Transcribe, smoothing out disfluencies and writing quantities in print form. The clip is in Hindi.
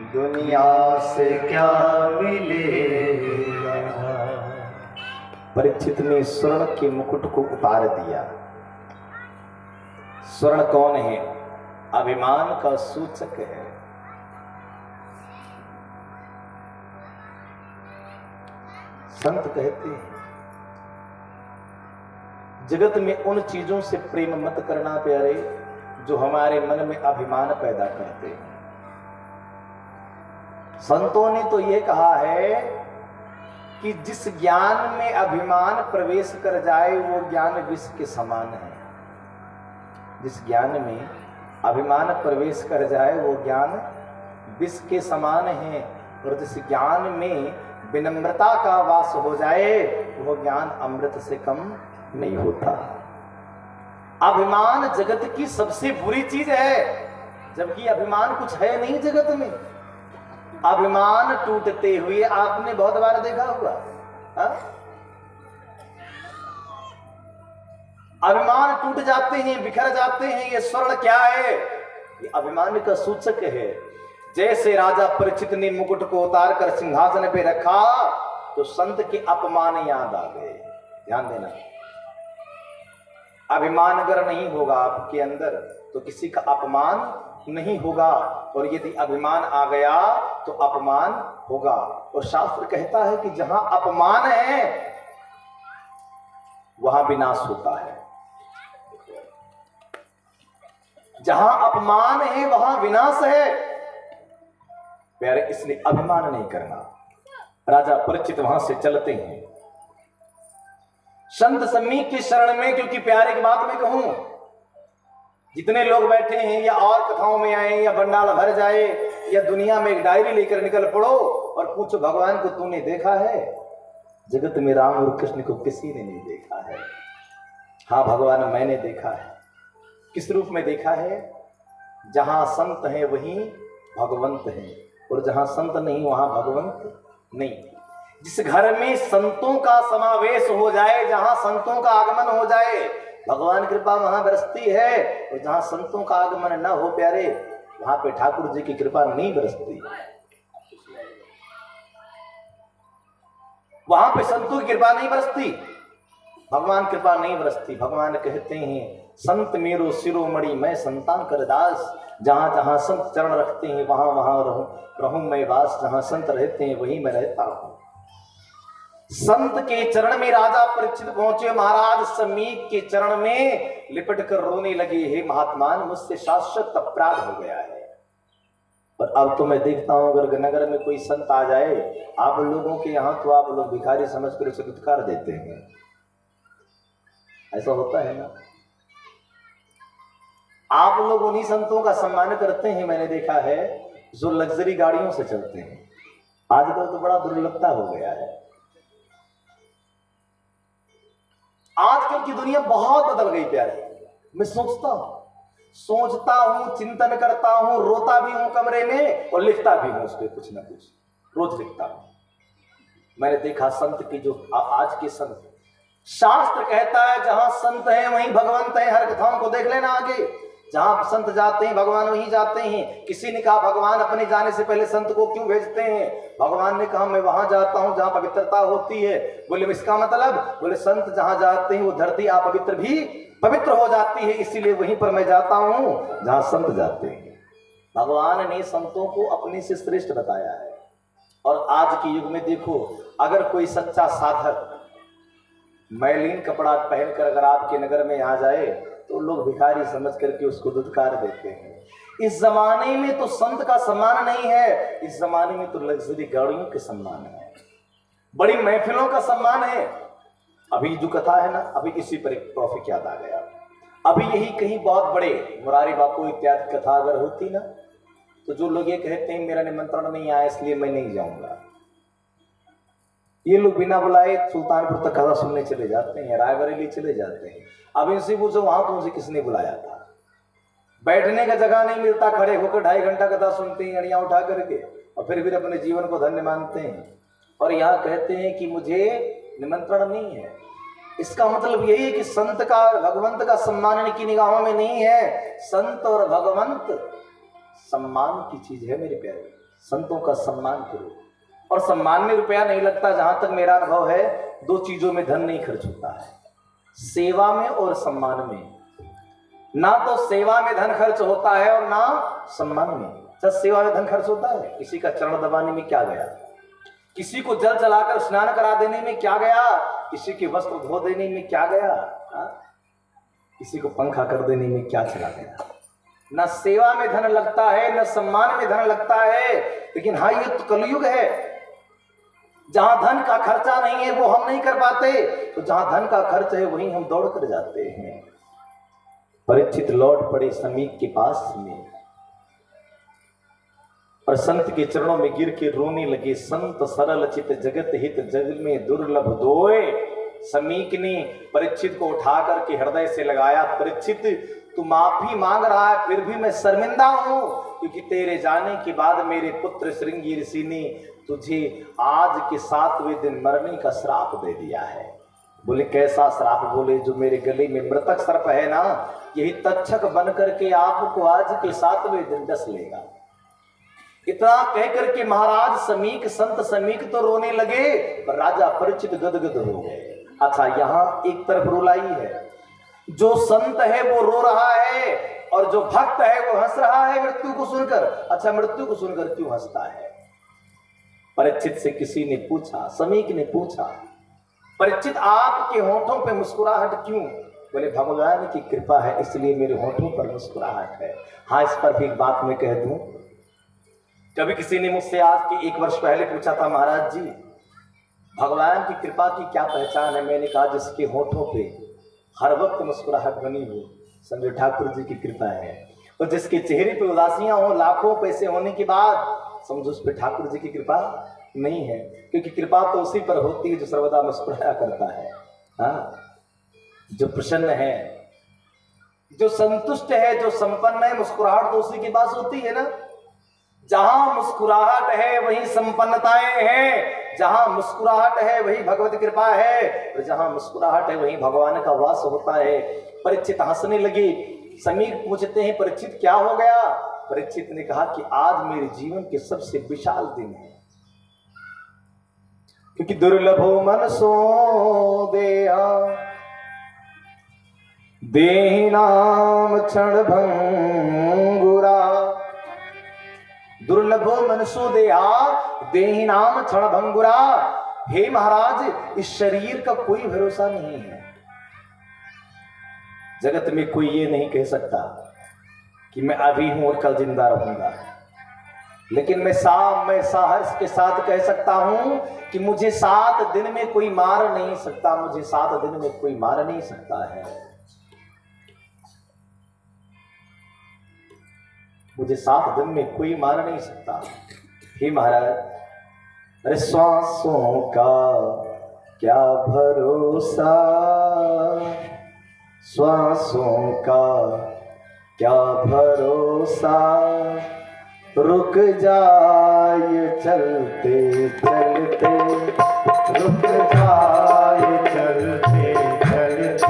दुनिया से क्या मिलेगा। परीक्षित ने स्वर्ण के मुकुट को उतार दिया। स्वर्ण कौन है? अभिमान का सूचक है। संत कहते हैं जगत में उन चीजों से प्रेम मत करना प्यारे जो हमारे मन में अभिमान पैदा करते हैं। संतों ने तो यह कहा है कि जिस ज्ञान में अभिमान प्रवेश कर जाए वो ज्ञान विष के समान है। जिस ज्ञान में अभिमान प्रवेश कर जाए वो ज्ञान विष के समान है, और जिस ज्ञान में विनम्रता का वास हो जाए वो ज्ञान अमृत से कम नहीं होता। अभिमान जगत की सबसे बुरी चीज है, जबकि अभिमान कुछ है नहीं जगत में। अभिमान टूटते हुए आपने बहुत बार देखा होगा। अभिमान टूट जाते हैं, बिखर जाते हैं। ये स्वर्ण क्या है? ये अभिमान का सूचक है। जैसे राजा परीक्षित ने मुकुट को उतार कर सिंहासन पे रखा तो संत के अपमान याद आ गए। ध्यान देना, अभिमान अगर नहीं होगा आपके अंदर तो किसी का अपमान नहीं होगा, और यदि अभिमान आ गया तो अपमान होगा। और शास्त्र कहता है कि जहां अपमान है वहां विनाश होता है। जहां अपमान है वहां विनाश है प्यारे, इसलिए अभिमान नहीं करना। राजा परीक्षित वहां से चलते हैं संत सम्मी की शरण में, क्योंकि प्यारे की बात मैं कहूं, जितने लोग बैठे हैं या और कथाओं में आए या बंडाल भर जाए या दुनिया में एक डायरी लेकर निकल पड़ो और पूछो भगवान को तूने देखा है? जगत में राम और कृष्ण को किसी ने नहीं देखा है। हाँ भगवान मैंने देखा है। किस रूप में देखा है? जहां संत है वहीं भगवंत है, और जहां संत नहीं वहां भगवंत नहीं। जिस घर में संतों का समावेश हो जाए, जहां संतों का आगमन हो जाए, भगवान कृपा वहां बरसती है। और जहां संतों का आगमन न हो प्यारे, वहां पे ठाकुर जी की कृपा नहीं बरसती। वहां पे संतों की कृपा नहीं बरसती, भगवान कृपा नहीं बरसती। भगवान कहते हैं संत मेरो शिरोमणि मैं संतान कर दास। जहां जहां संत चरण रखते हैं वहां वहां रहूं मैं वास। जहां संत रहते हैं वहीं मैं रहता हूं। संत के चरण में राजा परीक्षित पहुंचे। महाराज समीक के चरण में लिपट कर रोने लगे, हे महात्मान मुझसे शाश्वत अपराध हो गया है। और अब तो मैं देखता हूं अगर नगर में कोई संत आ जाए आप लोगों के यहां तो आप लोग भिखारी समझकर उसे दुत्कार देते हैं। ऐसा होता है ना? आप लोग उन्हीं संतों का सम्मान करते हैं, मैंने देखा है, जो लग्जरी गाड़ियों से चलते हैं। आजकल तो बड़ा दुर्लभता हो गया है। आजकल की दुनिया बहुत बदल गई प्यारे। मैं सोचता हूं, चिंतन करता हूं, रोता भी हूं कमरे में और लिखता भी हूं उस पर कुछ ना कुछ, रोज लिखता हूं। मैंने देखा संत की जो आज के संत, शास्त्र कहता है जहां संत है वहीं भगवंत है। हर कथाओं को देख लेना आगे, जहां संत जाते हैं भगवान वहीं जाते हैं। किसी ने कहा भगवान अपने जाने से पहले संत को क्यों भेजते हैं? भगवान ने कहा मैं वहां जाता हूं जहां पवित्रता होती है। बोले इसका मतलब? बोले संत जहां जाते हैं वो धरती अपवित्र भी पवित्र हो जाती है, इसीलिए वहीं पर मैं जाता हूं जहां संत जाते हैं। भगवान ने संतों को अपने से श्रेष्ठ बताया है। और आज के युग में देखो, अगर कोई सच्चा साधक मैलीन कपड़ा पहनकर अगर आपके नगर में आ जाए तो लोग भिखारी समझ करके उसको दुत्कार देते हैं। इस जमाने में तो संत का सम्मान नहीं है, इस जमाने में तो लग्जरी गाड़ियों के सम्मान है, बड़ी महफिलों का सम्मान है। अभी जो कथा है ना, अभी इसी पर एक टॉपिक याद आ गया। अभी यही कहीं बहुत बड़े मुरारी बापू इत्यादि कथा अगर होती ना, तो जो लोग ये कहते हैं मेरा निमंत्रण नहीं आया इसलिए मैं नहीं जाऊंगा, ये लोग बिना बुलाए सुल्तानपुर तक कथा सुनने चले जाते हैं, रायबरेली चले जाते हैं। अब इनसे पूछो वहां तो मुझे किसने बुलाया था? बैठने का जगह नहीं मिलता, खड़े होकर 2.5 घंटा कथा सुनते हैं अड़ियां उठा करके, और फिर अपने जीवन को धन्य मानते हैं। और यहाँ कहते हैं कि मुझे निमंत्रण नहीं है। इसका मतलब यही है कि संत का भगवंत का सम्मान इनकी निगाहों में नहीं है। संत और भगवंत सम्मान की चीज है मेरे प्यारे। संतों का सम्मान करो। और सम्मान में रुपया नहीं लगता। जहां तक मेरा अनुभव है, दो चीजों में धन नहीं खर्च होता है, सेवा में और सम्मान में। ना तो सेवा में धन खर्च होता है और ना सम्मान में। अच्छा, सेवा में धन खर्च होता है? किसी का चरण दबाने में क्या गया, किसी को जल चलाकर स्नान करा देने में क्या गया, किसी के वस्त्र धो देने में क्या गया, किसी को पंखा कर देने में क्या चला गया। न सेवा में धन लगता है, न सम्मान में धन लगता है। लेकिन हाँ, ये तो कलयुग है, जहां धन का खर्चा नहीं है वो हम नहीं कर पाते, तो जहां धन का खर्च है वहीं हम दौड़ कर जाते हैं। परीक्षित लौट पड़े समीक के पास में और संत के चरणों में गिर के रोने लगे। संत सरल चित जगत हित जग में दुर्लभ दोए। समीक ने परीक्षित को उठा करके हृदय से लगाया। परीक्षित, तू माफी मांग रहा है, फिर भी मैं शर्मिंदा हूं, क्योंकि तेरे जाने के बाद मेरे पुत्र श्रृंगी ऋषि ने तुझे आज के 7वें दिन मरने का श्राप दे दिया है। बोले कैसा श्राप? बोले जो मेरे गले में मृतक सर्प है ना, यही तक्षक बन करके आपको आज के 7वें दिन डस लेगा। इतना कह करके महाराज समीक, संत समीक तो रोने लगे, पर राजा परीक्षित गदगद हो गए। अच्छा, यहां एक तरफ रुलाई है, जो संत है वो रो रहा है और जो भक्त है वो हंस रहा है मृत्यु को सुनकर। अच्छा, मृत्यु को सुनकर क्यों हंसता है? परीक्षित से किसी ने पूछा, समीक ने पूछा, परीक्षित आपके होठों पे मुस्कुराहट क्यों? बोले भगवान की कृपा है इसलिए मेरे होठों पर मुस्कुराहट है। हाँ, इस पर भी एक बात मैं कह दूं। कभी किसी ने मुझसे आज के 1 वर्ष पहले पूछा था, महाराज जी भगवान की कृपा की क्या पहचान है? मैंने कहा जिसके होठों पे हर वक्त मुस्कुराहट बनी हो, समझो ठाकुर जी की कृपा है। और जिसके चेहरे पे उदासियां हो, लाखों पैसे होने के बाद, समझो उस पे ठाकुर जी की कृपा नहीं है। क्योंकि कृपा तो उसी पर होती है जो सर्वदा मुस्कुराया करता है। हाँ, जो प्रसन्न है, जो संतुष्ट है, जो संपन्न है, मुस्कुराहट तो उसी के पास होती है ना। जहां मुस्कुराहट है वहीं संपन्नताएं हैं, जहां मुस्कुराहट है वहीं भगवत कृपा है, और जहां मुस्कुराहट है वहीं भगवान का वास होता है। परीक्षित हंसने लगे। समीक पूछते हैं, परीक्षित क्या हो गया? परीक्षित ने कहा कि आज मेरे जीवन के सबसे विशाल दिन है, क्योंकि दुर्लभो मनसो देहा देहिनाम क्षण भंगुरा। दुर्लभो मनसो देहा देहिनाम क्षण भंगुरा। हे महाराज, इस शरीर का कोई भरोसा नहीं है। जगत में कोई ये नहीं कह सकता कि मैं अभी हूं और कल जिंदा रहूंगा, लेकिन मैं साहस के साथ कह सकता हूं कि मुझे 7 दिन में कोई मार नहीं सकता, मुझे 7 दिन में कोई मार नहीं सकता है, मुझे 7 दिन में कोई मार नहीं सकता। हे महाराज, अरे श्वासों का क्या भरोसा, श्वासों का क्या भरोसा, रुक जाए चलते चलते, रुक जाए चलते चलते,